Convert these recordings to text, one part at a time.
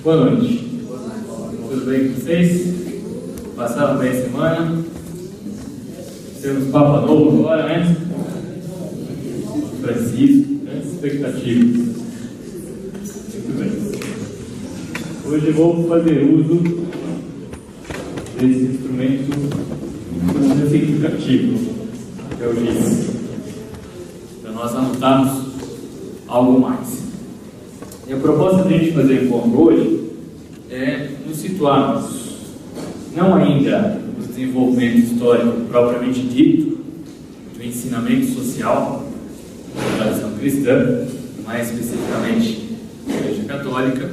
Boa noite. Tudo bem com vocês? Passaram bem a semana? Temos Papa Novo agora, né? Francisco, grandes expectativas. Muito bem. Hoje vou fazer uso desse instrumento significativo, que é o giz, para nós anotarmos algo mais. E a proposta de a gente fazer o encontro hoje é nos situarmos, não ainda no desenvolvimento histórico propriamente dito, do ensinamento social da tradição cristã, mais especificamente da Igreja Católica,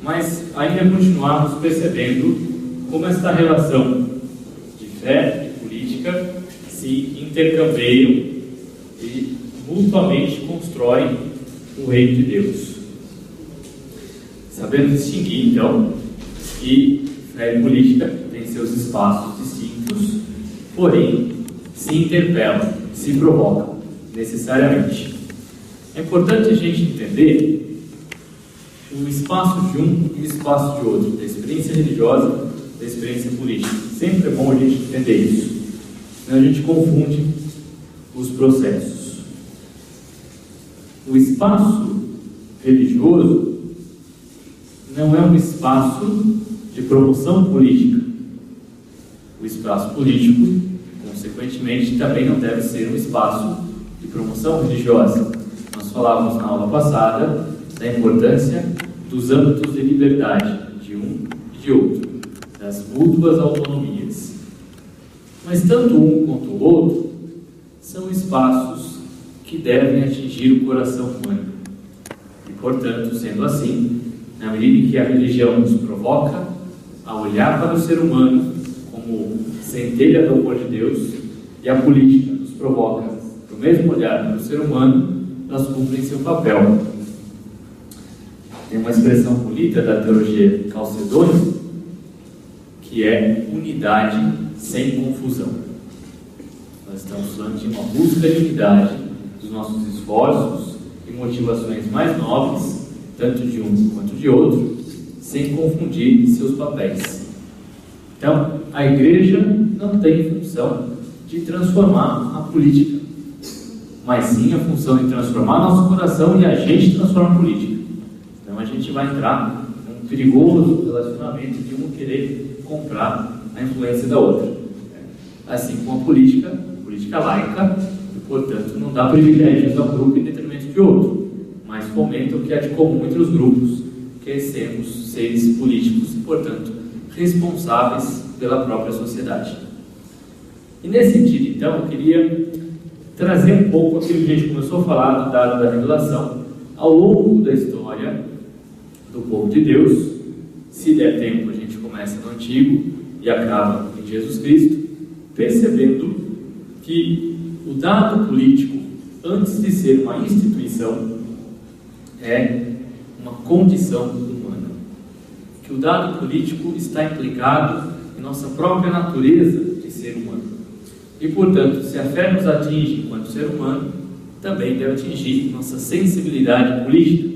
mas ainda continuarmos percebendo como esta relação de fé e política se intercambiam e mutuamente constroem o reino de Deus. Sabemos distinguir, então, que fé e política têm seus espaços distintos, porém se interpelam, se provocam necessariamente. É importante a gente entender o espaço de um e o espaço de outro, da experiência religiosa, da experiência política. Sempre é bom a gente entender isso, senão a gente confunde os processos. O espaço religioso não é um espaço de promoção política. O espaço político, consequentemente, também não deve ser um espaço de promoção religiosa. Nós falávamos na aula passada da importância dos âmbitos de liberdade de um e de outro, das mútuas autonomias. Mas tanto um quanto o outro são espaços que devem atingir o coração humano. E, portanto, sendo assim, na medida em que a religião nos provoca a olhar para o ser humano como centelha do amor de Deus, e a política nos provoca para o mesmo olhar para o ser humano, elas cumprem seu papel. Tem uma expressão bonita da teologia calcedônica, que é unidade sem confusão. Nós estamos falando de uma busca de unidade dos nossos esforços e motivações mais nobres, tanto de um quanto de outro, sem confundir seus papéis. Então, a igreja não tem função de transformar a política, mas sim a função de transformar nosso coração e a gente transforma a política. Então, a gente vai entrar num perigoso relacionamento de um querer comprar a influência da outra. Assim como a política laica, e, portanto, não dá privilégios a um grupo em detrimento de outro, mas fomenta o que é de comum entre os grupos, que é sermos seres políticos e, portanto, responsáveis pela própria sociedade. E nesse sentido, então, eu queria trazer um pouco aquilo que a gente começou a falar do dado da revelação ao longo da história do povo de Deus. Se der tempo, a gente começa no Antigo e acaba em Jesus Cristo, percebendo que o dado político, antes de ser uma instituição, é uma condição humana. Que o dado político está implicado em nossa própria natureza de ser humano. E, portanto, se a fé nos atinge enquanto ser humano, também deve atingir nossa sensibilidade política,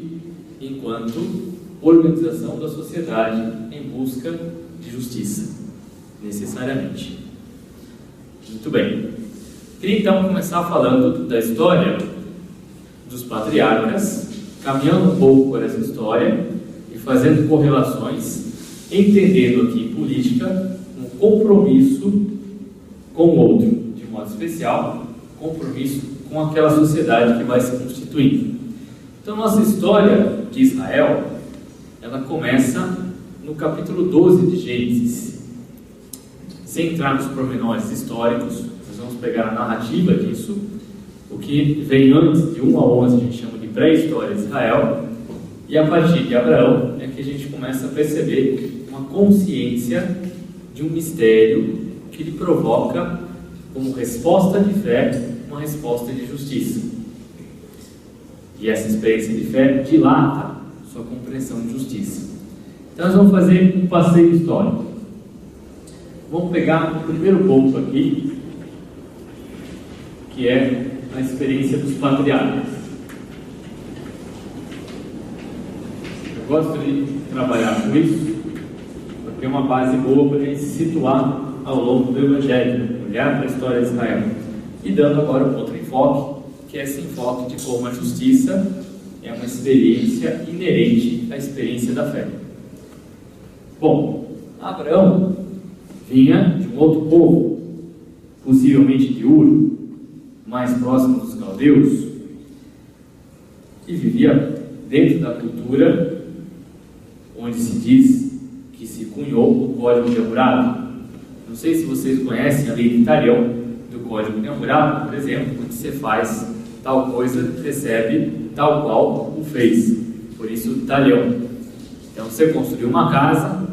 enquanto organização da sociedade em busca de justiça, necessariamente. Muito bem. Queria então começar falando da história dos patriarcas, caminhando um pouco por essa história e fazendo correlações, entendendo aqui política, um compromisso com o outro, de modo especial, compromisso com aquela sociedade que vai se constituindo. Então, nossa história de Israel, ela começa no capítulo 12 de Gênesis. Sem entrar nos pormenores históricos, nós vamos pegar a narrativa disso, o que vem antes de 1 a 11, a gente chama de pré-história de Israel, e a partir de Abraão é que a gente começa a perceber uma consciência de um mistério que lhe provoca, como resposta de fé, uma resposta de justiça. E essa experiência de fé dilata sua compreensão de justiça. Então nós vamos fazer um passeio histórico. Vamos pegar o primeiro ponto aqui, que é a experiência dos patriarcas. gosto de trabalhar com isso, porque é uma base boa para a gente se situar ao longo do Evangelho, olhar para a história de Israel. E dando agora um outro enfoque, que é esse enfoque de como a justiça é uma experiência inerente à experiência da fé. Bom, Abraão vinha de um outro povo, possivelmente de Ur, mais próximo dos caldeus, e vivia dentro da cultura onde se diz que se cunhou o Código de Hammurabi. Não sei se vocês conhecem a lei de Talião do Código de Hammurabi, por exemplo, onde você faz tal coisa, recebe tal qual o fez. Por isso, Talião. Então, você construiu uma casa,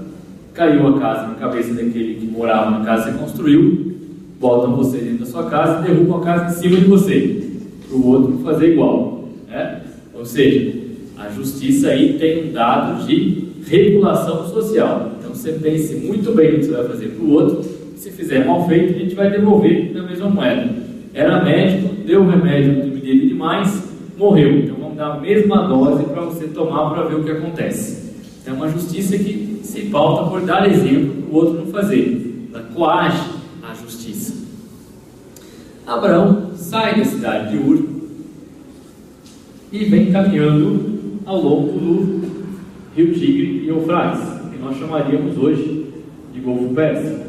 caiu a casa na cabeça daquele que morava na casa que você construiu, botam você dentro da sua casa e derrubam a casa em cima de você, para o outro fazer igual. Né? Ou seja, a justiça aí tem um dado de regulação social. Então, você pense muito bem no que você vai fazer para o outro. Se fizer mal feito, a gente vai devolver na mesma moeda. Era médico, deu o remédio dele demais, morreu. Então, vamos dar a mesma dose para você tomar para ver o que acontece. Então, é uma justiça que se pauta por dar exemplo para o outro não fazer. Ela coage a justiça. Abraão sai da cidade de Ur e vem caminhando ao longo do rio Tigre e Eufrates, que nós chamaríamos hoje de Golfo Pérsico.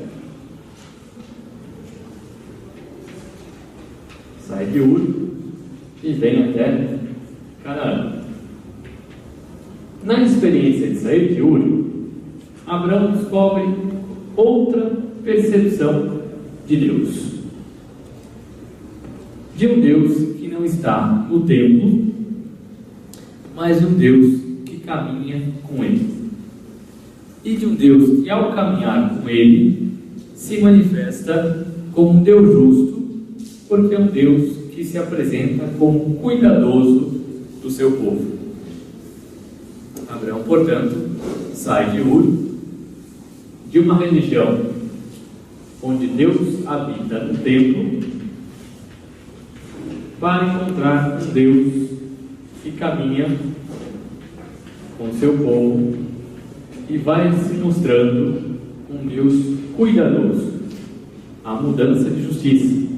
Sai de Ur e vem até Canaã. Na experiência de sair de Ur, Abraão descobre outra percepção de Deus. De um Deus que não está no templo, mas de um Deus que caminha com ele. E de um Deus que, ao caminhar com ele, se manifesta como um Deus justo, porque é um Deus que se apresenta como cuidadoso do seu povo. Abraão, portanto, sai de Ur, de uma religião onde Deus habita no templo, para encontrar um Deus que caminha com seu povo e vai se mostrando um Deus cuidadoso. A mudança de justiça,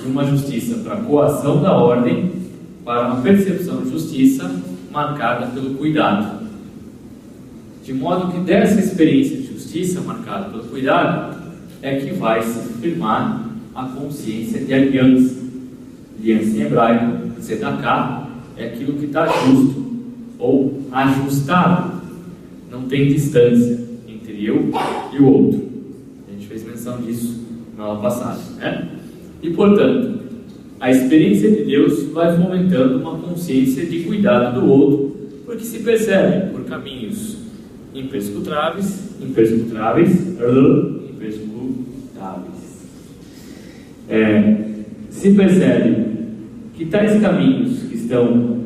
de uma justiça para a coação da ordem, para uma percepção de justiça marcada pelo cuidado. De modo que dessa experiência de justiça marcada pelo cuidado é que vai se firmar a consciência de aliança. Aliança em hebraico, tzedakah, é aquilo que está justo ou ajustado. Não tem distância entre eu e o outro. A gente fez menção disso na aula passada, né? E, portanto, a experiência de Deus vai fomentando uma consciência de cuidado do outro, porque se percebe por caminhos imperscrutáveis, se percebe que tais caminhos que estão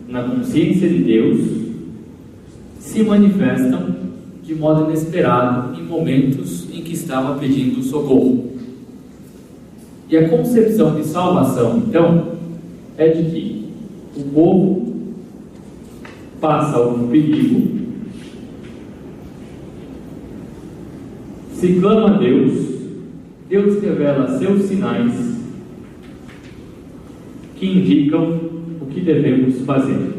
na consciência de Deus se manifestam de modo inesperado em momentos em que estava pedindo socorro. E a concepção de salvação, então, é de que o povo passa algum perigo, se clama a Deus, Deus revela seus sinais que indicam o que devemos fazer.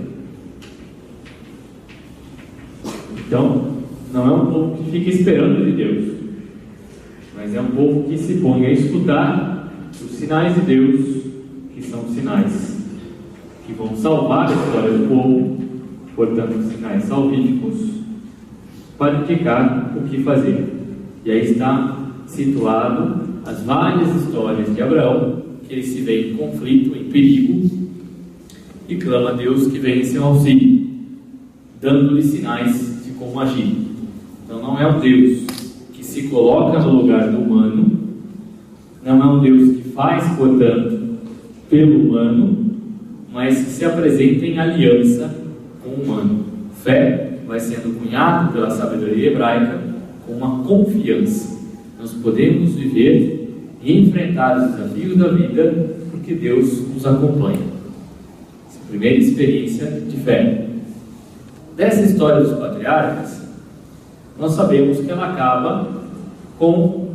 Então, não é um povo que fica esperando de Deus, mas é um povo que se põe a escutar os sinais de Deus, que são sinais que vão salvar a história do povo, portanto, sinais salvíficos, para indicar o que fazer. E aí está situado as várias histórias de Abraão, que ele se vê em conflito, em perigo, e clama a Deus que venha em seu auxílio, dando-lhe sinais de como agir. Então não é um Deus que se coloca no lugar do humano, não é um Deus que faz, portanto, pelo humano, mas que se apresenta em aliança com o humano. Fé vai sendo cunhado pela sabedoria hebraica com uma confiança. Nós podemos viver e enfrentar os desafios da vida porque Deus nos acompanha. Essa é a primeira experiência de fé. Dessa história dos patriarcas, nós sabemos que ela acaba com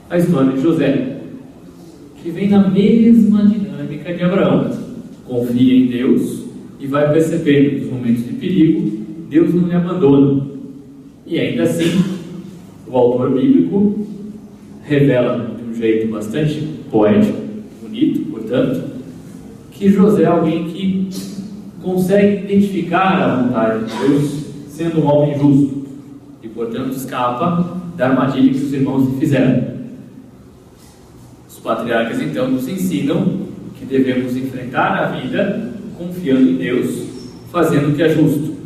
a história de José, que vem na mesma dinâmica de Abraão. Confia em Deus e vai perceber que nos momentos de perigo, Deus não lhe abandona. E ainda assim, o autor bíblico revela de um jeito bastante poético, bonito, portanto, que José é alguém que consegue identificar a vontade de Deus sendo um homem justo e, portanto, escapa da armadilha que os irmãos lhe fizeram. Os patriarcas, então, nos ensinam que devemos enfrentar a vida confiando em Deus, fazendo o que é justo,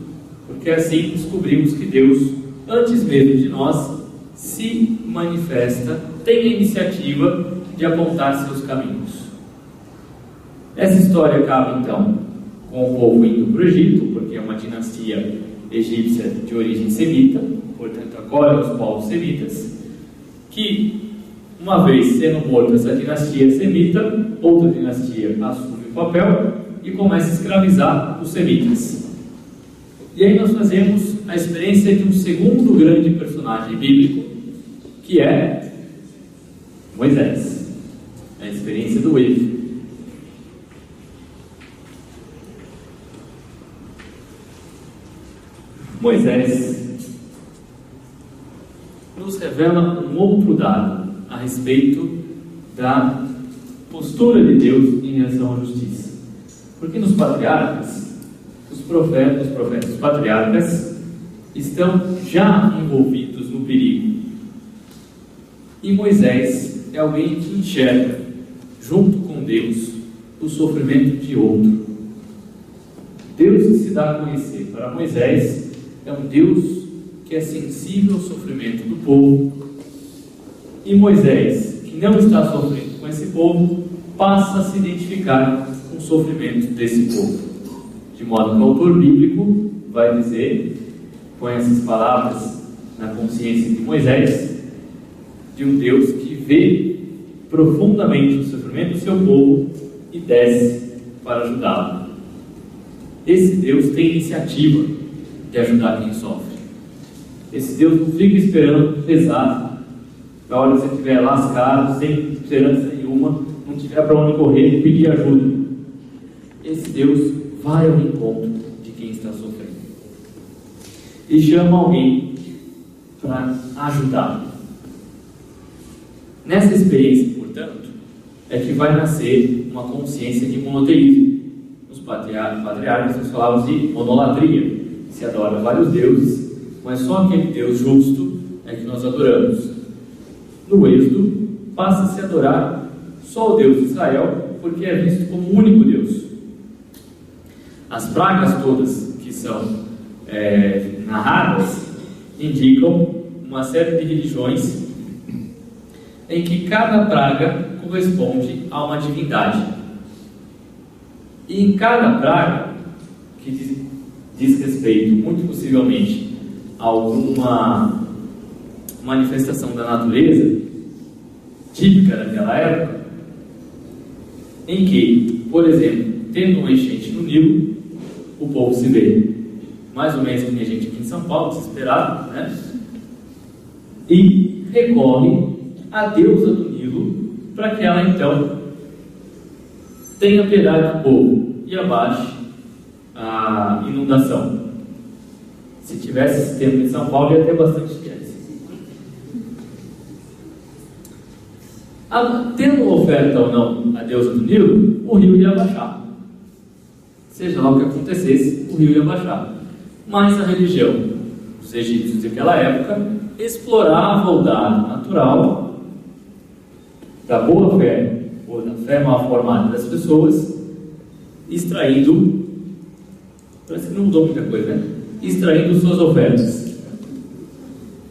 porque assim descobrimos que Deus, antes mesmo de nós, se manifesta, tem a iniciativa de apontar seus caminhos. Essa história acaba então com o povo indo para o Egito, porque é uma dinastia egípcia de origem semita, portanto acolhe os povos semitas, que, uma vez sendo morta essa dinastia semita, outra dinastia assume o papel e começa a escravizar os semitas. E aí nós fazemos a experiência de um segundo grande personagem bíblico, que é Moisés. A experiência do êxodo. Moisés nos revela um outro dado a respeito da postura de Deus em relação à justiça. Porque nos patriarcas, os patriarcas estão já envolvidos no perigo. E Moisés é alguém que enxerga, junto com Deus, o sofrimento de outro. Deus que se dá a conhecer para Moisés é um Deus que é sensível ao sofrimento do povo. E Moisés, que não está sofrendo com esse povo, passa a se identificar com o sofrimento desse povo. De modo que o autor bíblico vai dizer, põe essas palavras na consciência de Moisés, de um Deus que vê profundamente o sofrimento do seu povo e desce para ajudá-lo. Esse Deus tem iniciativa de ajudar quem sofre. Esse Deus não fica esperando pesar, para a hora que você estiver lascado, sem esperança nenhuma, não tiver para onde correr e pedir ajuda. Esse Deus vai ao encontro de quem está sofrendo e chama alguém para ajudá-lo. Nessa experiência, portanto, é que vai nascer uma consciência de monoteísmo. Os patriarcas nós falávamos de monolatria, se adora vários deuses, mas só aquele Deus justo é que nós adoramos. No Êxodo, passa a se adorar só o Deus de Israel, porque é visto como o único Deus. As pragas todas que são narradas indicam uma série de religiões em que cada praga corresponde a uma divindade. E em cada praga, que diz respeito, muito possivelmente, a alguma manifestação da natureza típica daquela época, em que, por exemplo, tendo uma enchente no Nilo, o povo se vê mais ou menos como a gente aqui em São Paulo, desesperado, né? E recorre à deusa do Nilo para que ela então tenha piedade do povo e abaixe a inundação. Se tivesse esse tempo em São Paulo, ia ter bastante chance. Tendo oferta ou não a deusa do Nilo, o rio ia baixar. Seja lá o que acontecesse, o rio ia baixar. Mas a religião dos egípcios daquela época explorava o dado natural da boa fé ou da fé mal formada das pessoas, extraindo, parece que não mudou muita coisa, né? Extraindo suas ofertas.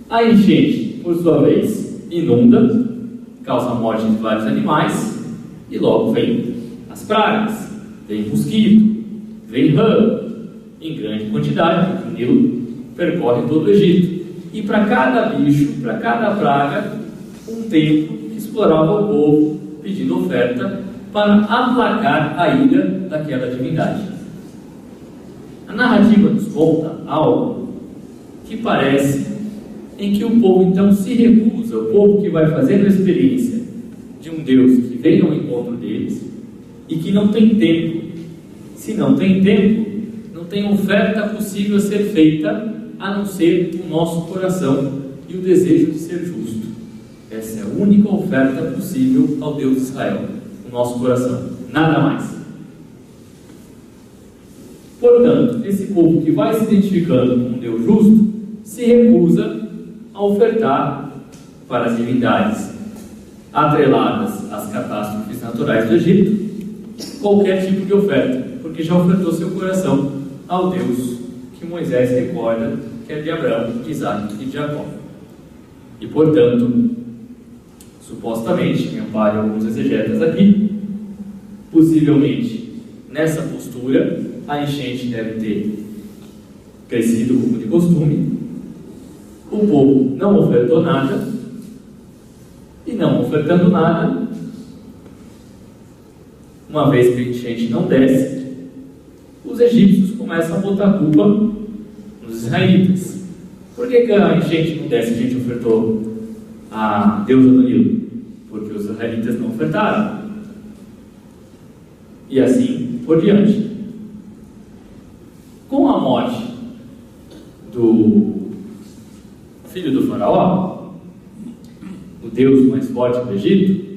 A enchente, por sua vez, inunda, causa a morte de vários animais, e logo vem as pragas, vem mosquito, vem rã, em grande quantidade. O Nilo percorre todo o Egito. E para cada bicho, para cada praga, um tempo que explorava o povo, pedindo oferta para aplacar a ira daquela divindade. A narrativa nos conta algo que parece em que o povo então se recusa, o povo que vai fazendo a experiência de um Deus que vem ao encontro deles e que não tem tempo. Se não tem tempo, não tem oferta possível a ser feita a não ser o nosso coração e o desejo de ser justo. Essa é a única oferta possível ao Deus de Israel, o nosso coração, nada mais. Portanto, esse povo que vai se identificando com um Deus justo se recusa a ofertar para as divindades atreladas às catástrofes naturais do Egito qualquer tipo de oferta, porque já ofertou seu coração ao Deus que Moisés recorda que é de Abraão, de Isaac e de Jacó. E portanto, supostamente, em amparo de alguns exegetas aqui, possivelmente nessa postura a enchente deve ter crescido como de costume, o povo não ofertou nada, e não ofertando nada, uma vez que a enchente não desce, os egípcios começam a botar a culpa nos israelitas. Por que a enchente não desce e a gente ofertou a deusa do Nilo? Porque os israelitas não ofertaram. E assim por diante. Com a morte do filho do faraó, o Deus mais forte do Egito,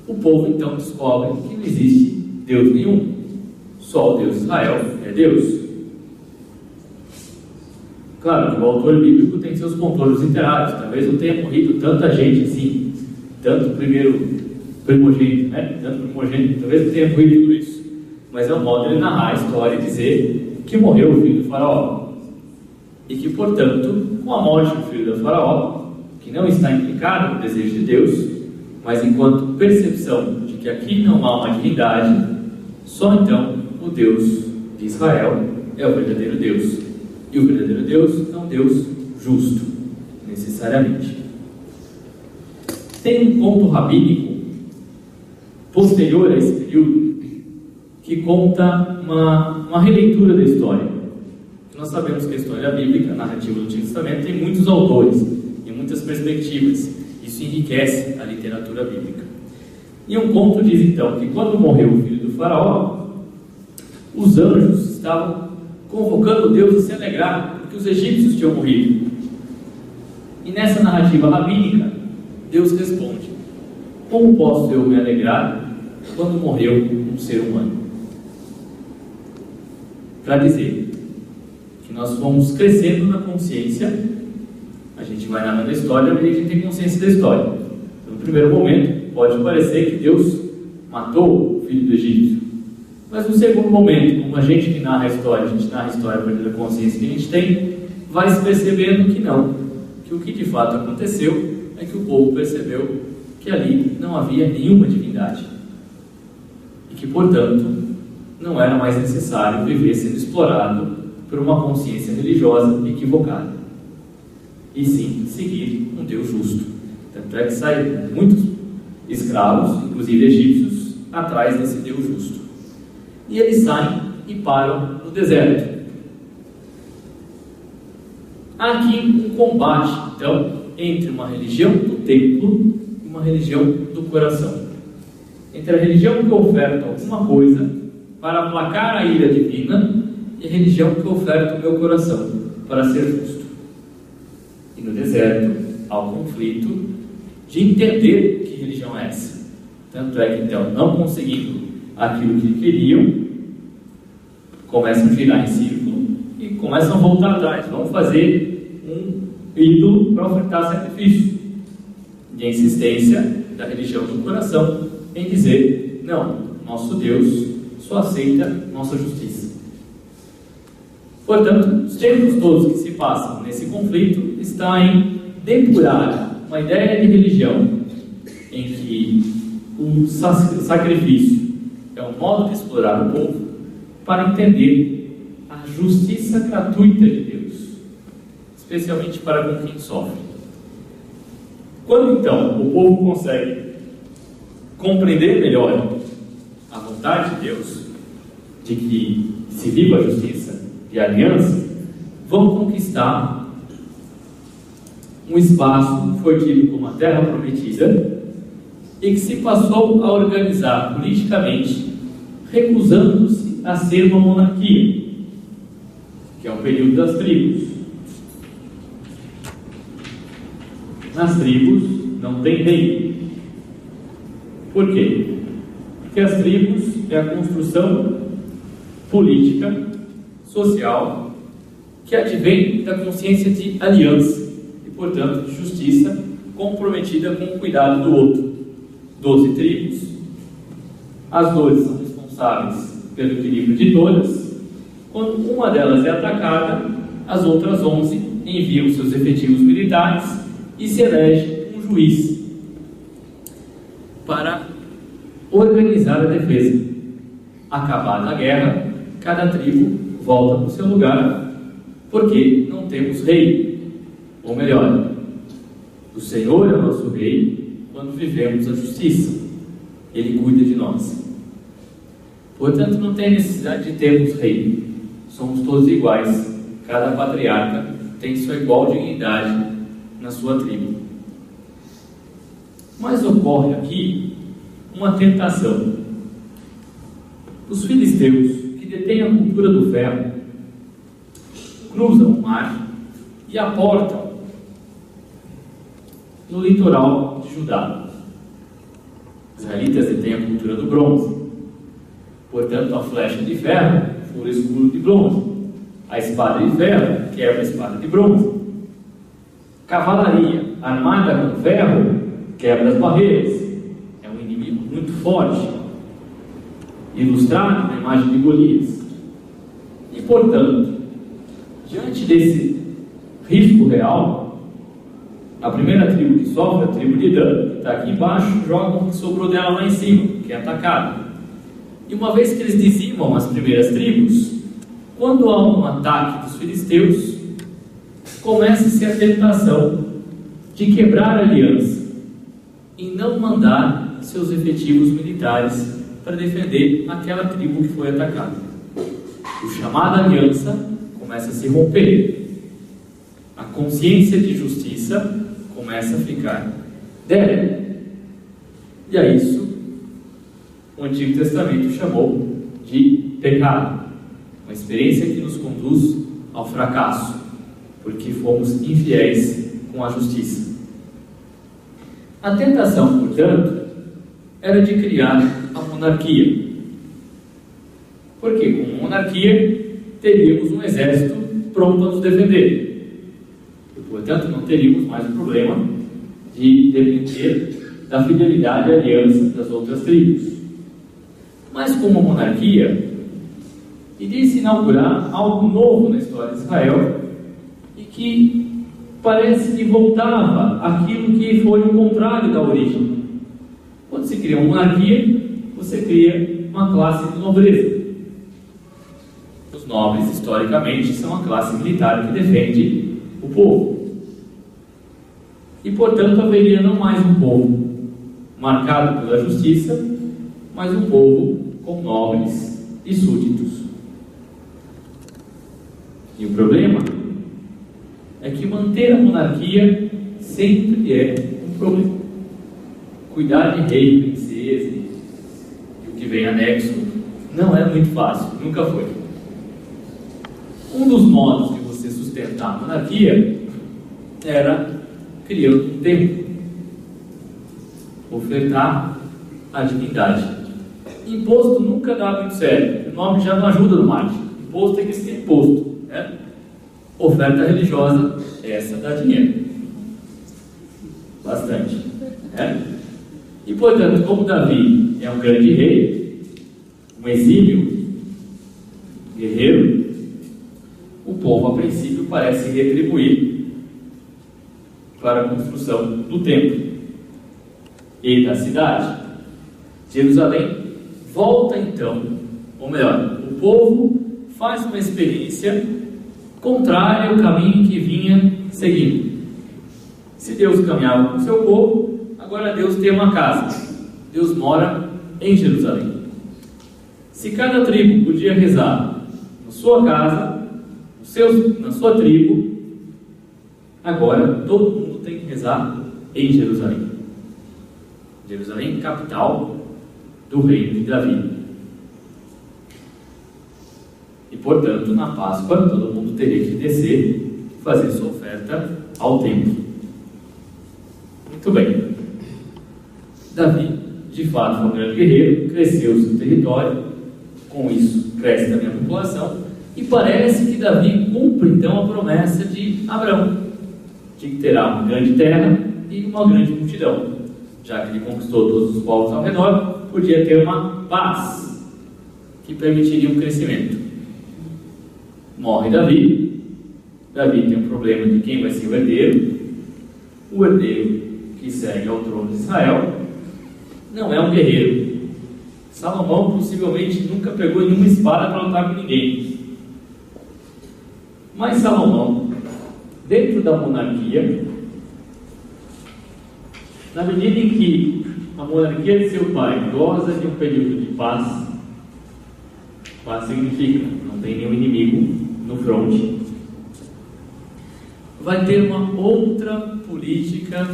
o povo então descobre que não existe Deus nenhum. Só o Deus de Israel é Deus. Claro que o autor bíblico tem seus contornos literários. Talvez não tenha morrido tanta gente assim, tanto primogênito, talvez não tenha morrido tudo isso. Mas é um modo de ele narrar a história e dizer que morreu o filho do faraó. E que, portanto, com a morte do filho do faraó, que não está implicado no desejo de Deus, mas enquanto percepção de que aqui não há uma divindade, só então o Deus de Israel é o verdadeiro Deus. E o verdadeiro Deus é um Deus justo, necessariamente. Tem um conto rabínico posterior a esse período que conta uma releitura da história. Nós sabemos que a história bíblica, a narrativa do Antigo Testamento, tem muitos autores e muitas perspectivas. Isso enriquece a literatura bíblica. E um conto diz então que quando morreu o filho do faraó, os anjos estavam convocando Deus a se alegrar porque os egípcios tinham morrido. E nessa narrativa rabínica, Deus responde: como posso eu me alegrar quando morreu um ser humano? Para dizer que nós vamos crescendo na consciência, a gente vai narrando a história, mas a gente tem consciência da história. No primeiro momento, pode parecer que Deus matou o filho do egípcio. Mas no segundo momento, como a gente que narra a história, a gente narra a história a partir da consciência que a gente tem, vai se percebendo que não. Que o que de fato aconteceu é que o povo percebeu que ali não havia nenhuma divindade. E que, portanto, não era mais necessário viver sendo explorado por uma consciência religiosa equivocada. E sim, seguir um Deus justo. Tanto é que saem muitos escravos, inclusive egípcios, atrás desse Deus justo. E eles saem e param no deserto. Há aqui um combate, então, entre uma religião do templo e uma religião do coração. Entre a religião que oferta alguma coisa para aplacar a ira divina e a religião que oferta o meu coração para ser justo. E no deserto há o conflito de entender que religião é essa. Tanto é que, então, não conseguindo aquilo que queriam, começam a girar em círculo e começam a voltar atrás. Vamos fazer um ídolo para ofertar sacrifício. E a insistência da religião do coração em dizer: não, nosso Deus só aceita nossa justiça. Portanto, os tempos todos que se passam nesse conflito está em depurar uma ideia de religião em que o sacrifício é um modo de explorar o povo para entender a justiça gratuita de Deus, especialmente para com quem sofre. Quando então o povo consegue compreender melhor a vontade de Deus de que se viva a justiça, de aliança, vão conquistar um espaço que foi tido como a Terra Prometida e que se passou a organizar politicamente, recusando-se a ser uma monarquia, que é o período das tribos. Nas tribos não tem rei. Por quê? Porque as tribos é a construção política, social, que advém da consciência de aliança e, portanto, de justiça comprometida com o cuidado do outro. 12 tribos, as 12 são responsáveis pelo equilíbrio de todas. Quando uma delas é atacada, as outras 11 enviam seus efetivos militares e se elege um juiz para organizar a defesa. Acabada a guerra, cada tribo volta para o seu lugar, porque não temos rei. Ou melhor, o Senhor é o nosso rei quando vivemos a justiça. Ele cuida de nós. Portanto, não tem necessidade de termos rei. Somos todos iguais. Cada patriarca tem sua igual dignidade na sua tribo. Mas ocorre aqui uma tentação. Os filisteus, que detêm a cultura do ferro, cruzam o mar e aportam no litoral de Judá. Os israelitas detêm a cultura do bronze. Portanto, a flecha de ferro fura o escudo de bronze. A espada de ferro quebra a espada de bronze. Cavalaria armada com ferro quebra as barreiras. É um inimigo muito forte, ilustrado na imagem de Golias. E, portanto, diante desse risco real, a primeira tribo que sofre, a tribo de Dan, que está aqui embaixo, joga o que sobrou dela lá em cima, que é atacada. E uma vez que eles dizimam as primeiras tribos, quando há um ataque dos filisteus, começa-se a tentação de quebrar a aliança e não mandar seus efetivos militares para defender aquela tribo que foi atacada. O chamado aliança começa a se romper. A consciência de justiça começa a ficar débil. E a isso o Antigo Testamento chamou de pecado. Uma experiência que nos conduz ao fracasso, porque fomos infiéis com a justiça. A tentação, portanto, era de criar a monarquia. Porque com a monarquia teríamos um exército pronto a nos defender. E, portanto, não teríamos mais o problema de depender da fidelidade e aliança das outras tribos. Mas com uma monarquia, iria-se inaugurar algo novo na história de Israel e que parece que voltava àquilo que foi o contrário da origem. Quando se cria uma monarquia, você cria uma classe de nobreza. Os nobres, historicamente, são a classe militar que defende o povo. E, portanto, haveria não mais um povo marcado pela justiça, mas um povo com nobres e súditos. E o problema é que manter a monarquia sempre é um problema. Cuidar de rei, princesa e o que vem anexo não é muito fácil, nunca foi. Um dos modos de você sustentar a monarquia era criando um templo, ofertar a divindade. Imposto nunca dá muito certo, o nome já não ajuda no marketing. Imposto tem que ser imposto, né? Oferta religiosa, essa dá dinheiro, bastante, né? E, portanto, como Davi é um grande rei, um exímio guerreiro, o povo, a princípio, parece retribuir para a construção do templo e da cidade. Jerusalém volta, então, ou melhor, o povo faz uma experiência contrária ao caminho que vinha seguindo. Se Deus caminhava com o seu povo, agora Deus tem uma casa. Deus mora em Jerusalém. Se cada tribo podia rezar na sua casa, Na sua tribo, agora todo mundo tem que rezar em Jerusalém. Jerusalém, capital do reino de Davi. E, portanto, na Páscoa, todo mundo teria que descer e fazer sua oferta ao templo. Muito bem. Davi, de fato, foi um grande guerreiro, cresceu o seu território, com isso cresce também a população, e parece que Davi cumpre, então, a promessa de Abraão, de que terá uma grande terra e uma grande multidão. Já que ele conquistou todos os povos ao redor, podia ter uma paz que permitiria um crescimento. Morre Davi. Davi tem um problema de quem vai ser o herdeiro. O herdeiro que segue ao trono de Israel não é um guerreiro. Salomão possivelmente nunca pegou nenhuma espada para lutar com ninguém. Mas Salomão, dentro da monarquia, na medida em que a monarquia de seu pai goza de um período de paz, paz significa não tem nenhum inimigo no fronte, vai ter uma outra política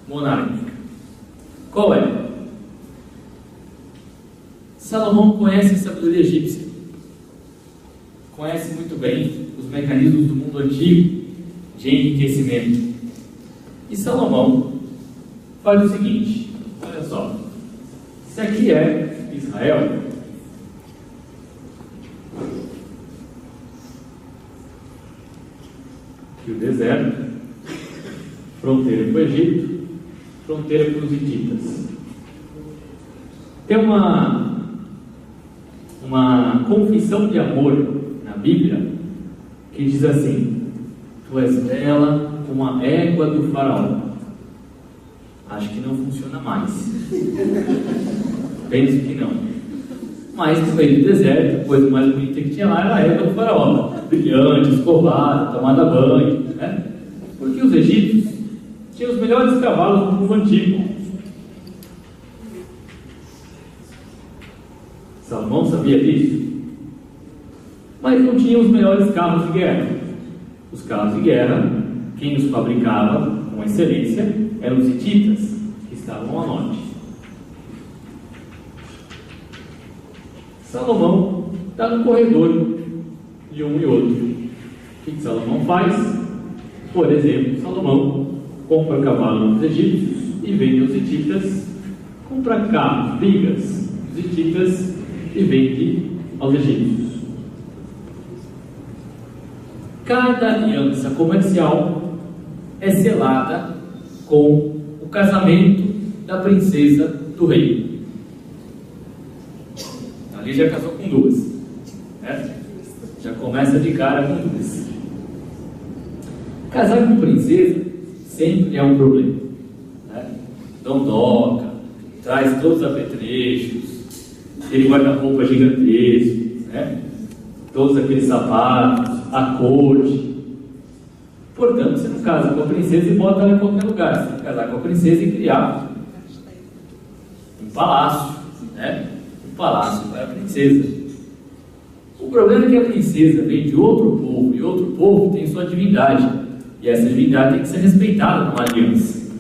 monárquica. Qual é? Salomão conhece a sabedoria egípcia, conhece muito bem os mecanismos do mundo antigo de enriquecimento. E Salomão faz o seguinte: olha só, isso aqui é Israel. Aqui o deserto, fronteira com o Egito, fronteira com os hititas. Tem uma confissão de amor na Bíblia que diz assim: tu és bela como a égua do faraó. Acho que não funciona mais. Penso que não. Mas no meio do deserto, a coisa mais bonita que tinha lá era a égua do faraó, brilhante, escovada, tomada banho, né? Porque os egípcios tinham os melhores cavalos do mundo antigo. Salomão sabia disso, mas não tinha os melhores carros de guerra. Os carros de guerra, quem os fabricava com excelência eram os hititas, que estavam ao norte. Salomão está no corredor de um e outro. O que Salomão faz? Por exemplo, Salomão compra cavalos dos egípcios e vende aos hititas, compra carros, brigas dos hititas e vende aos egípcios. Cada aliança comercial é selada com o casamento da princesa do rei. Ali já casou com duas, né? Já começa de cara com duas. Casar com princesa sempre é um problema, né? Não toca, traz todos os apetrechos, aquele guarda-roupa gigantesco, né? Todos aqueles sapatos, a corte. Portanto, você não casa com a princesa e bota ela em qualquer lugar. Você tem que casar com a princesa e criar um palácio, né? Um palácio para a princesa. O problema é que a princesa vem de outro povo, e outro povo tem sua divindade, e essa divindade tem que ser respeitada numa aliança.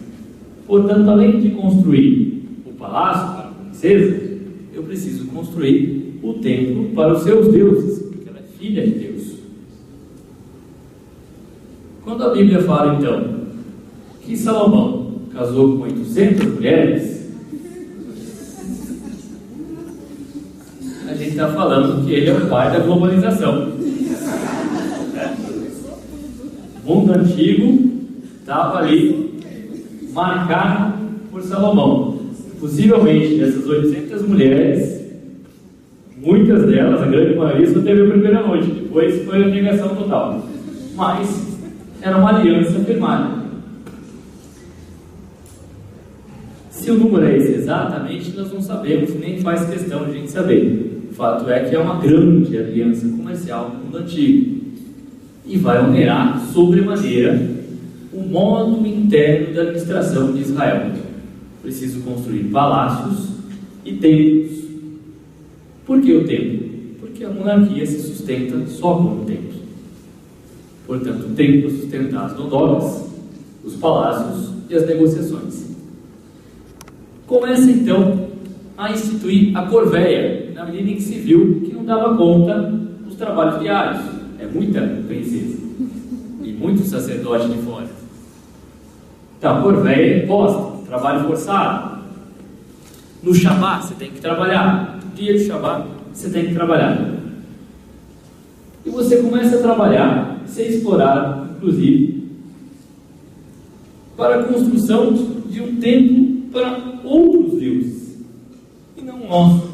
Portanto, além de construir o palácio para a princesa, eu preciso construir o templo para os seus deuses, porque ela é filha de Deus. Quando a Bíblia fala, então, que Salomão casou com 800 mulheres, a gente está falando que ele é o pai da globalização. O mundo antigo estava ali marcado por Salomão. Possivelmente, dessas 800 mulheres, muitas delas, a grande maioria, só teve a primeira noite, depois foi a negação total. Mas era uma aliança firmada. Se o número é esse exatamente, nós não sabemos, nem faz questão de a gente saber. O fato é que é uma grande aliança comercial no mundo antigo e vai onerar sobremaneira o modo interno da administração de Israel. Preciso construir palácios e templos. Por que o templo? Porque porque a monarquia se sustenta só com o templo. Portanto, o templo sustenta as dondogas, os palácios e as negociações. Começa então a instituir a corvéia, na medida em que se viu que não dava conta dos trabalhos diários. É muita princesa e muito sacerdote de fora. Então, a corvéia é posta, trabalho forçado. No Shabá você tem que trabalhar. No dia do Shabá você tem que trabalhar. E você começa a trabalhar, ser explorado, inclusive, para a construção de um templo para outros deuses, e não o nosso.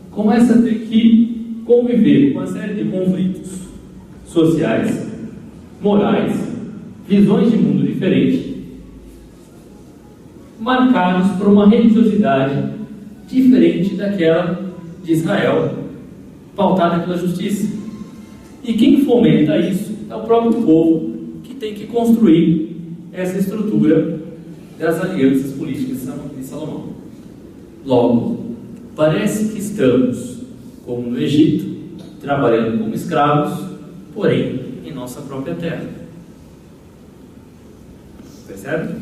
Começa a ter que conviver com uma série de conflitos sociais, morais, visões de mundo diferentes, marcados por uma religiosidade diferente daquela de Israel, pautada pela justiça. E quem fomenta isso é o próprio povo, que tem que construir essa estrutura das alianças políticas de Salomão. Logo, parece que estamos, como no Egito, trabalhando como escravos, porém em nossa própria terra. Percebe?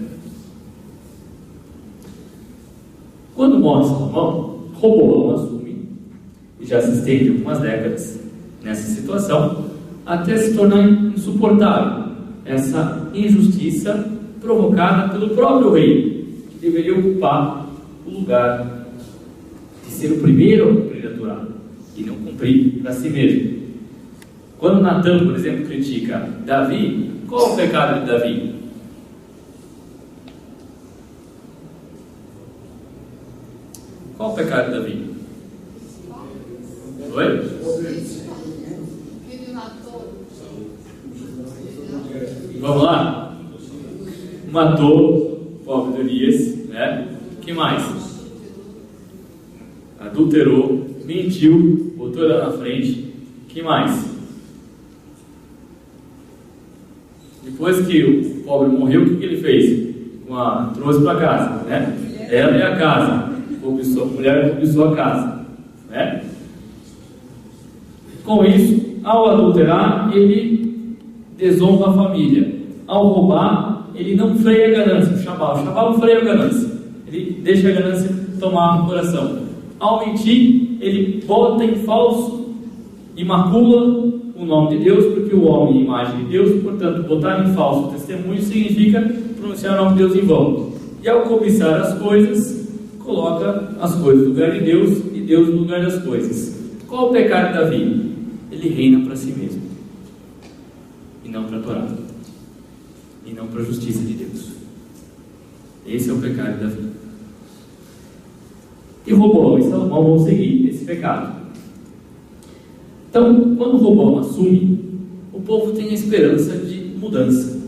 Quando morre Salomão, Roboão assume, e já se estende algumas décadas nessa situação, até se tornar insuportável essa injustiça provocada pelo próprio rei, que deveria ocupar o lugar de ser o primeiro a cumprir a Torá e não cumprir para si mesmo. Quando Natan, por exemplo, critica Davi, qual é o pecado de Davi? Qual o pecado de Davi? Oi? Vamos lá? Matou o pobre Urias, né? Que mais? Adulterou, mentiu, botou ela na frente. Que mais? Depois que o pobre morreu, o que ele fez? Trouxe para casa, né? Ela é a casa. A mulher cobiçou a casa, né? Com isso, ao adulterar, ele desonra a família. Ao roubar, ele não freia a ganância. O Shabá não freia a ganância. Ele deixa a ganância tomar o coração. Ao mentir, ele bota em falso e macula o nome de Deus, porque o homem é a imagem de Deus. Portanto, botar em falso testemunho significa pronunciar o nome de Deus em vão. E ao cobiçar as coisas, coloca as coisas no lugar de Deus e Deus no lugar das coisas. Qual o pecado de Davi? Ele reina para si mesmo e não para a Torá e não para a justiça de Deus. Esse é o pecado de Davi. E Roboão e Salomão vão seguir esse pecado. Então, quando Roboão assume, o povo tem a esperança de mudança.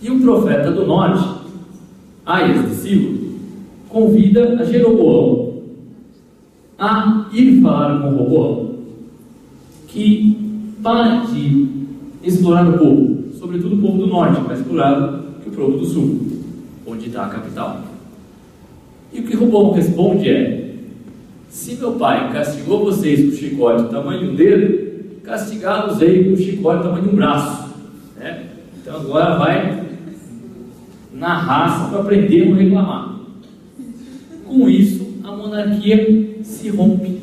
E o profeta do norte, Aias de Silo, convida a Jeroboão a ir falar com Roboão que para de explorar o povo, sobretudo o povo do norte, mais explorado que o povo do sul, onde está a capital. E o que Roboão responde é: se meu pai castigou vocês com chicote do tamanho de um dedo, castigá-los-ei com chicote do tamanho de um braço, né? Então agora vai na raça para aprender a não reclamar. Com isso, a monarquia se rompe.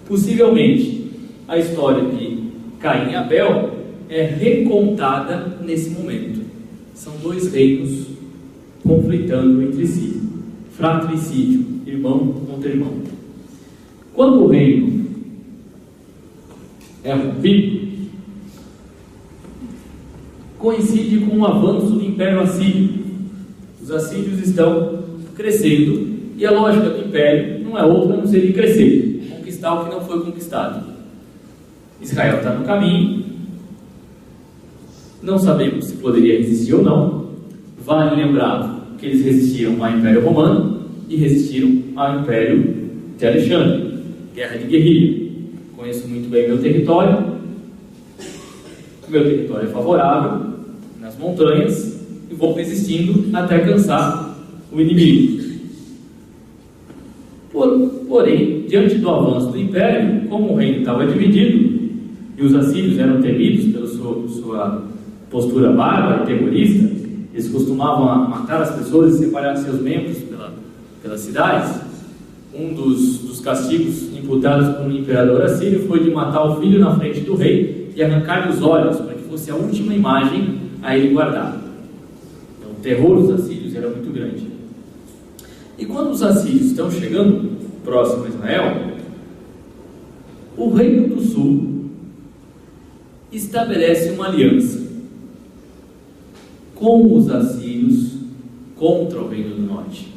Possivelmente, a história de Caim e Abel é recontada nesse momento. São dois reinos conflitando entre si. Fratricídio, irmão contra irmão. Quando o reino é rompido, coincide com o avanço do Império Assírio. Os assírios estão crescendo e a lógica do Império não é outra a não ser de crescer, conquistar o que não foi conquistado. Israel está no caminho, não sabemos se poderia resistir ou não. Vale lembrar que eles resistiram ao Império Romano e resistiram ao Império de Alexandre, guerra de guerrilha. Conheço muito bem meu território. O meu território é favorável nas montanhas e vou resistindo até cansar o inimigo. Porém, diante do avanço do império, como o reino estava dividido e os assírios eram temidos pela sua postura bárbara e terrorista, eles costumavam matar as pessoas e separar seus membros pelas cidades. Um dos castigos imputados por um imperador assírio foi de matar o filho na frente do rei e arrancar-lhe os olhos, para que fosse a última imagem a ele guardar. Então, o terror dos assírios era muito grande. E quando os assírios estão chegando próximo a Israel, o reino do sul estabelece uma aliança com os assírios contra o reino do norte,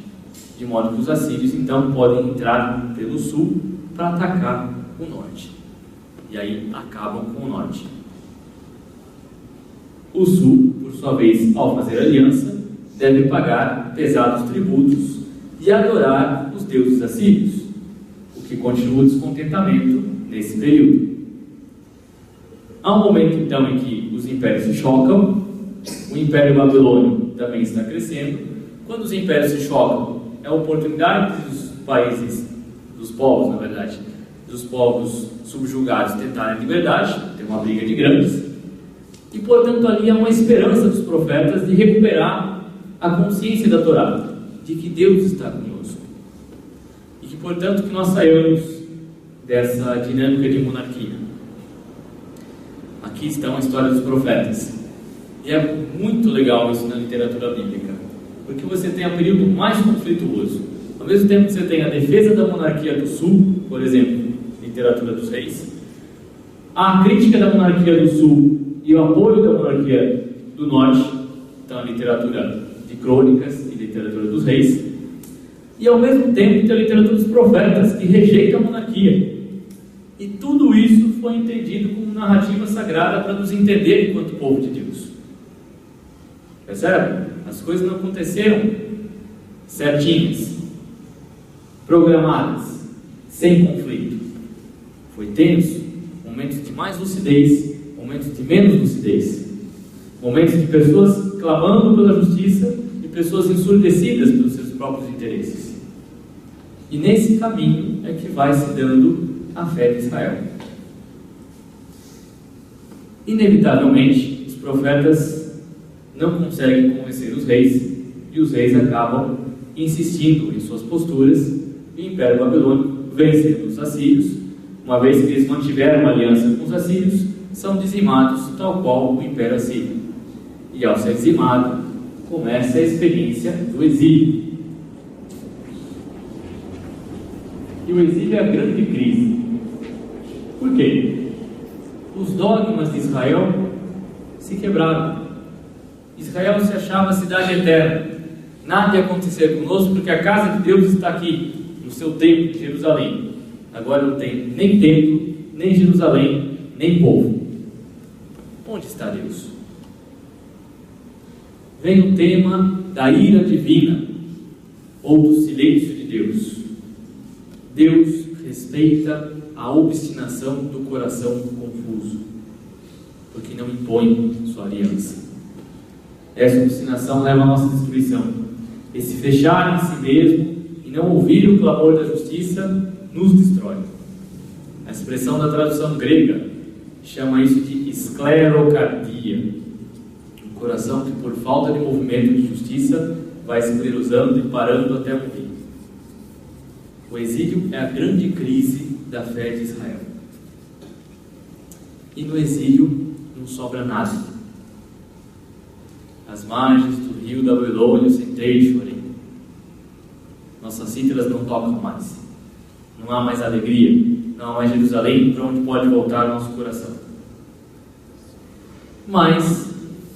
de modo que os assírios então podem entrar pelo sul para atacar o norte, e aí acabam com o norte. O sul, por sua vez, ao fazer aliança, deve pagar pesados tributos e adorar os deuses assírios, o que continua o descontentamento nesse período. Há um momento então em que os impérios se chocam. O Império Babilônio também está crescendo. Quando os impérios se chocam, é a oportunidade dos países, dos povos, na verdade, dos povos subjugados tentarem a liberdade. Tem uma briga de grandes. E, portanto, ali há uma esperança dos profetas de recuperar a consciência da Torá, de que Deus está conosco. E que, portanto, que nós saiamos dessa dinâmica de monarquia. Aqui está a história dos profetas. E é muito legal isso na literatura bíblica, porque você tem o período mais conflituoso. Ao mesmo tempo que você tem a defesa da monarquia do sul, por exemplo, literatura dos reis, a crítica da monarquia do sul e o apoio da monarquia do norte, então a literatura de crônicas e literatura dos reis, e ao mesmo tempo tem a literatura dos profetas, que rejeita a monarquia. E tudo isso foi entendido como narrativa sagrada para nos entender enquanto povo de Deus. Percebe? As coisas não aconteceram certinhas, programadas, sem conflito. Foi tenso, momentos de mais lucidez, momentos de menos lucidez, momentos de pessoas clamando pela justiça e pessoas ensurdecidas pelos seus próprios interesses. E nesse caminho é que vai se dando a fé de Israel. Inevitavelmente, os profetas não conseguem convencer os reis, e os reis acabam insistindo em suas posturas, e o Império Babilônico vence os assírios. Uma vez que eles mantiveram uma aliança com os assírios, são dizimados tal qual o Império Assírio. E ao ser dizimado, começa a experiência do exílio. E o exílio é a grande crise. Por quê? Os dogmas de Israel se quebraram. Israel se achava a cidade eterna. Nada ia acontecer conosco porque a casa de Deus está aqui, no seu templo de Jerusalém. Agora não tem nem templo, nem Jerusalém, nem povo. Onde está Deus? Vem o tema da ira divina, ou do silêncio de Deus. Deus respeita a obstinação do coração confuso, porque não impõe sua aliança. Essa obstinação leva à nossa destruição. Esse fechar em si mesmo e não ouvir o clamor da justiça nos destrói. A expressão da tradução grega chama isso de esclerocardia, um coração que por falta de movimento de justiça vai se esclerosando e parando até morrer. O exílio é a grande crise da fé de Israel. E no exílio não sobra nada. As margens do rio da Babilônia sentei e chorei. Nossas cítaras não tocam mais. Não há mais alegria. Não há mais Jerusalém para onde pode voltar nosso coração. Mas,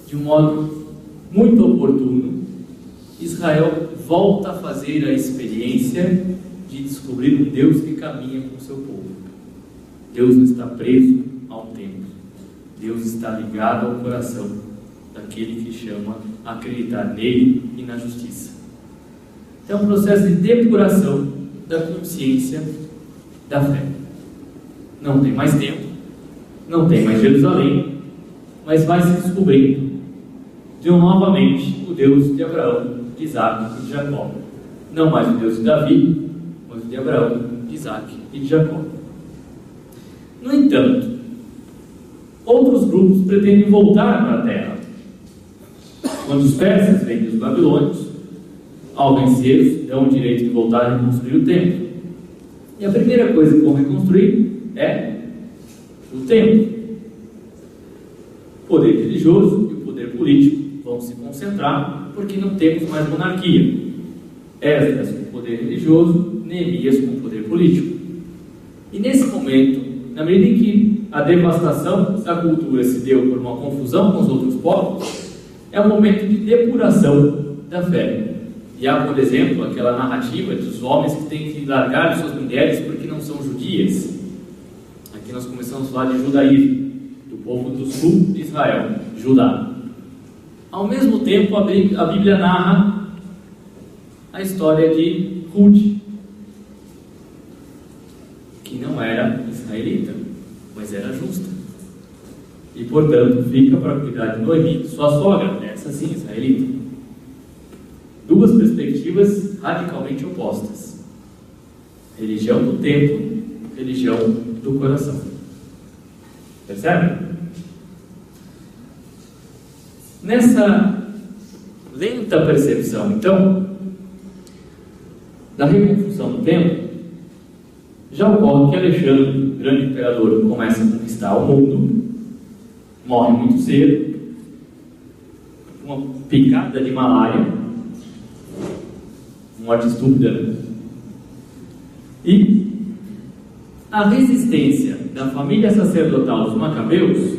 de um modo muito oportuno, Israel volta a fazer a experiência de descobrir um Deus que caminha com o seu povo. Deus não está preso ao templo. Deus está ligado ao coração daquele que chama a acreditar nele e na justiça. Então é um processo de depuração da consciência da fé. Não tem mais tempo, não tem mais Jerusalém, mas vai se descobrindo novamente o Deus de Abraão, de Isaac e de Jacó. Não mais o Deus de Davi, uma como de Abraão, de Isaac e de Jacó. No entanto, outros grupos pretendem voltar para a terra. Quando os persas vencem os babilônios, ao vencê-los, dão o direito de voltar a reconstruir o templo. E a primeira coisa que vão reconstruir é o templo. O poder religioso e o poder político vão se concentrar, porque não temos mais monarquia. Esdras com poder religioso, Neemias com poder político. E nesse momento, na medida em que a devastação da cultura se deu por uma confusão com os outros povos, é um momento de depuração da fé. E há, por exemplo, aquela narrativa dos homens que têm que largar suas mulheres porque não são judias. Aqui nós começamos a falar de judaísmo, do povo do sul de Israel, Judá. Ao mesmo tempo, a Bíblia narra a história de Ruth, que não era israelita, mas era justa. E, portanto, fica para cuidar de Noemi, sua sogra, essa sim, israelita. Duas perspectivas radicalmente opostas. Religião do tempo, religião do coração. Percebe? Nessa lenta percepção, então, da reconstrução do templo, já ocorre que Alexandre, o grande imperador, começa a conquistar o mundo, morre muito cedo, uma picada de malária, morte estúpida, né? E a resistência da família sacerdotal dos Macabeus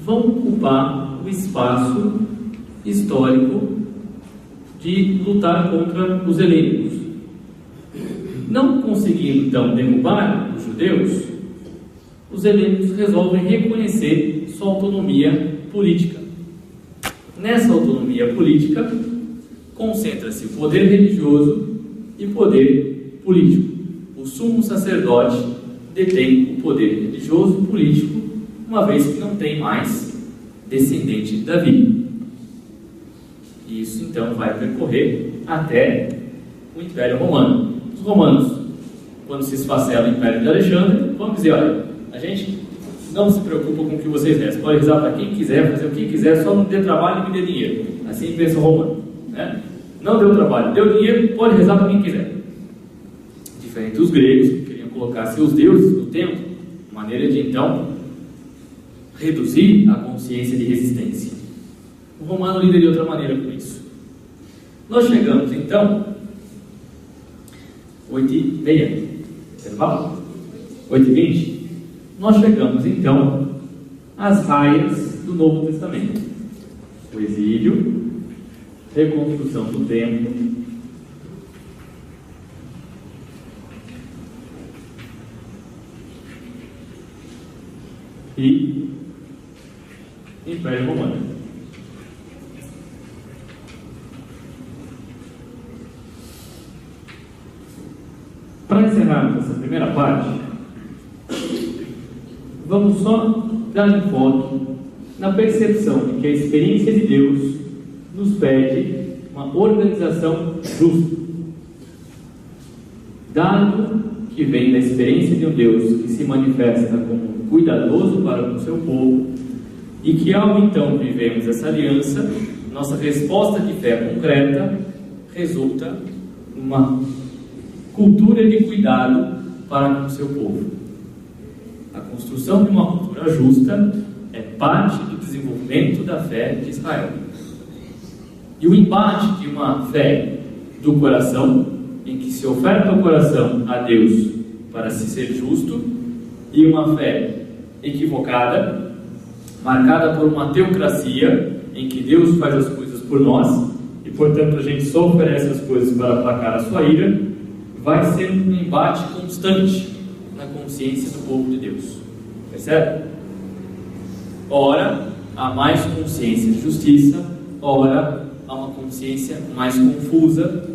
vão ocupar o espaço histórico de lutar contra os helênicos. Não conseguindo então derrubar os judeus, os helênicos resolvem reconhecer sua autonomia política. Nessa autonomia política concentra-se o poder religioso e o poder político. O sumo sacerdote detém o poder religioso e político, uma vez que não tem mais descendente de Davi. E isso então vai percorrer até o Império Romano. Os romanos, quando se esfacela o Império de Alexandre, vão dizer: olha, a gente não se preocupa com o que vocês rezam, pode rezar para quem quiser, fazer o que quiser, só não dê trabalho e me dê dinheiro. Assim pensa o romano, né? Não deu trabalho, deu dinheiro, pode rezar para quem quiser. Diferente dos gregos, que queriam colocar seus deuses no templo, maneira de então reduzir a consciência de resistência. O romano lida de outra maneira com isso. Nós chegamos então 8h30, intervalo? 8h20. Nós chegamos então às raias do Novo Testamento: o exílio, reconstrução do templo, e Império Romano. Para encerrarmos essa primeira parte, vamos só dar enfoque na percepção de que a experiência de Deus nos pede uma organização justa. Dado que vem da experiência de um Deus que se manifesta como cuidadoso para com o seu povo, e que ao então vivemos essa aliança, nossa resposta de fé concreta resulta numa cultura de cuidado para com o seu povo. A construção de uma cultura justa é parte do desenvolvimento da fé de Israel. E o embate de uma fé do coração, em que se oferta o coração a Deus para se ser justo, e uma fé equivocada, marcada por uma teocracia, em que Deus faz as coisas por nós, e portanto a gente só oferece as coisas para aplacar a sua ira, vai ser um embate constante na consciência do povo de Deus. Percebe? Ora, há mais consciência de justiça, ora, há uma consciência mais confusa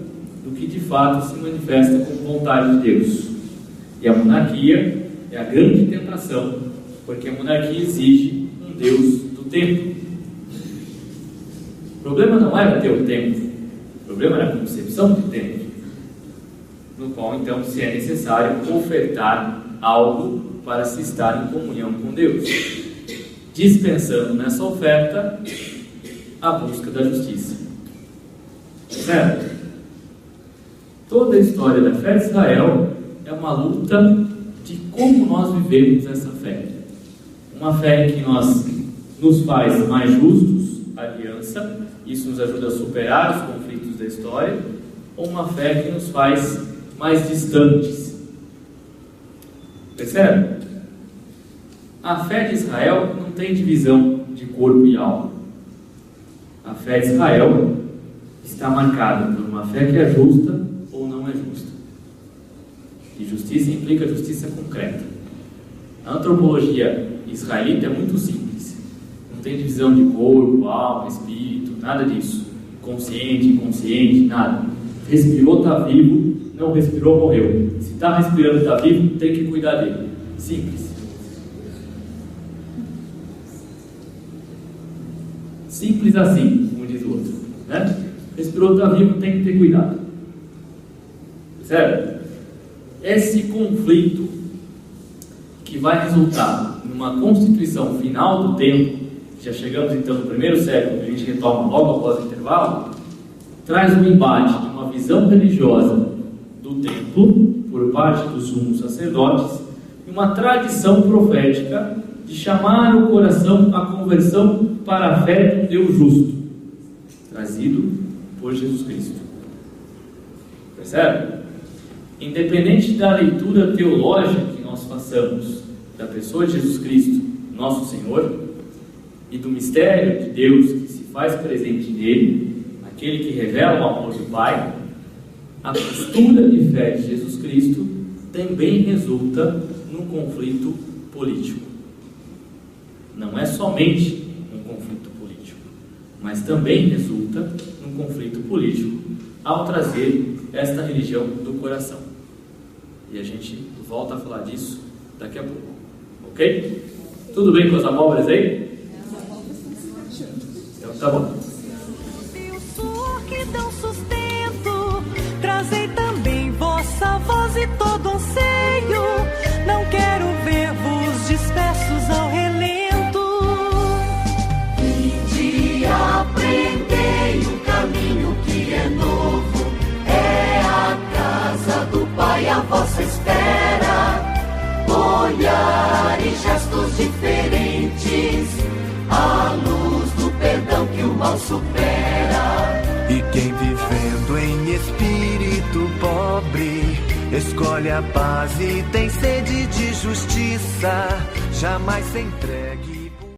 do que de fato se manifesta como vontade de Deus. E a monarquia é a grande tentação, porque a monarquia exige um Deus do tempo. O problema não era ter o tempo, o problema era a concepção do tempo. no qual então se é necessário ofertar algo para se estar em comunhão com Deus, dispensando nessa oferta a busca da justiça. Certo? Toda a história da fé de Israel é uma luta de como nós vivemos essa fé. Uma fé que nos faz mais justos, aliança, isso nos ajuda a superar os conflitos da história, ou uma fé que nos faz mais distantes. Percebe? A fé de Israel não tem divisão de corpo e alma. A fé de Israel está marcada por uma fé que é justa ou não é justa. E justiça implica justiça concreta. A antropologia israelita é muito simples. Não tem divisão de corpo, alma, espírito, nada disso. Consciente, inconsciente, nada. Respirou, está vivo. Não respirou, morreu. Se está respirando, está vivo, tem que cuidar dele. Simples. Simples assim, como diz o outro, né? Respirou, está vivo, tem que ter cuidado. Certo? Esse conflito que vai resultar numa constituição final do tempo, já chegamos então no primeiro século, que a gente retoma logo após o intervalo, traz um embate de uma visão religiosa do templo, por parte dos sumos sacerdotes, e uma tradição profética de chamar o coração à conversão para a fé de um Deus justo, trazido por Jesus Cristo. Percebe? Independente da leitura teológica que nós façamos da pessoa de Jesus Cristo, nosso Senhor, e do mistério de Deus que se faz presente nele, aquele que revela o amor do Pai, a postura de fé de Jesus Cristo também resulta num conflito político. Não é somente um conflito político, mas também resulta num conflito político ao trazer esta religião do coração. E a gente volta a falar disso daqui a pouco. Ok? Tudo bem com as abóboras aí? Então tá bom. Que dão sustento, trazei também vossa voz e todo anseio. Não quero ver-vos dispersos ao relento. Vinde, aprendei o caminho que é novo. É a casa do Pai a vossa espera. Olhar e gestos diferentes, a luz do perdão que o mal supera. E quem vivendo em espírito pobre escolhe a paz e tem sede de justiça, jamais se entregue.